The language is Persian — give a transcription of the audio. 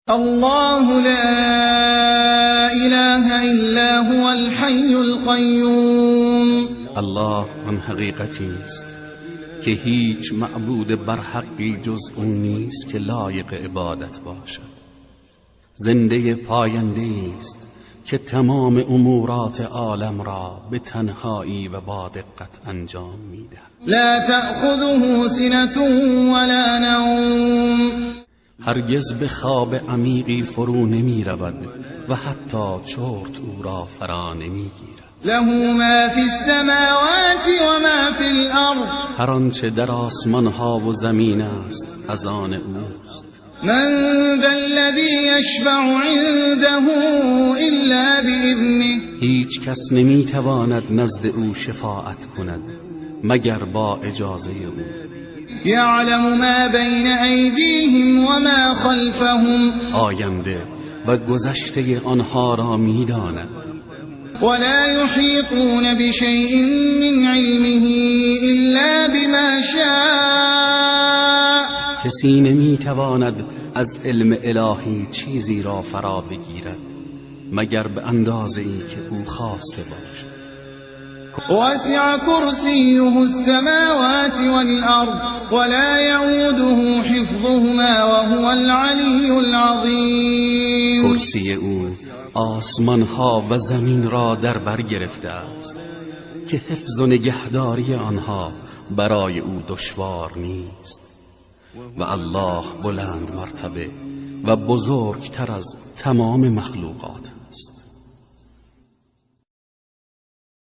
الله لا إله إلا هو الحي القيوم. الله آن حقیقتی است که هیچ معبود برحقی جز او نیست که لایق عبادت باشد. زنده پاینده است که تمام امورات عالم را به تنهایی و با دقت انجام می‌دهد. لا تأخذه سنة ولا نوم. هرگز به خواب عمیقی فرو نمی رود و حتی چرت او را فرا نمی گیرد. له ما فی السماوات و ما فی الارض. هر آنچه در آسمان ها و زمین است از آن اوست. من ذا الذی یشفع عنده الا باذنه. هیچ کس نمی تواند نزد او شفاعت کند مگر با اجازه او. یعلم ما بین ایدیهم و ما خلفهم. آینده و گذشته آنها را می داند. ولا يحيطون بشيء من علمه إلا بما شاء. کسی نمی تواند از علم الهی چیزی را فرا بگیرد مگر به اندازه‌ای که او خواسته باشد. وسع كرسيه السماوات والأرض ولا يؤوده حفظهما وهو العلي العظيم. کرسی او آسمان ها و زمین را در بر گرفته است که حفظ و نگهداری آنها برای او دشوار نیست و الله بلند مرتبه و بزرگتر از تمام مخلوقات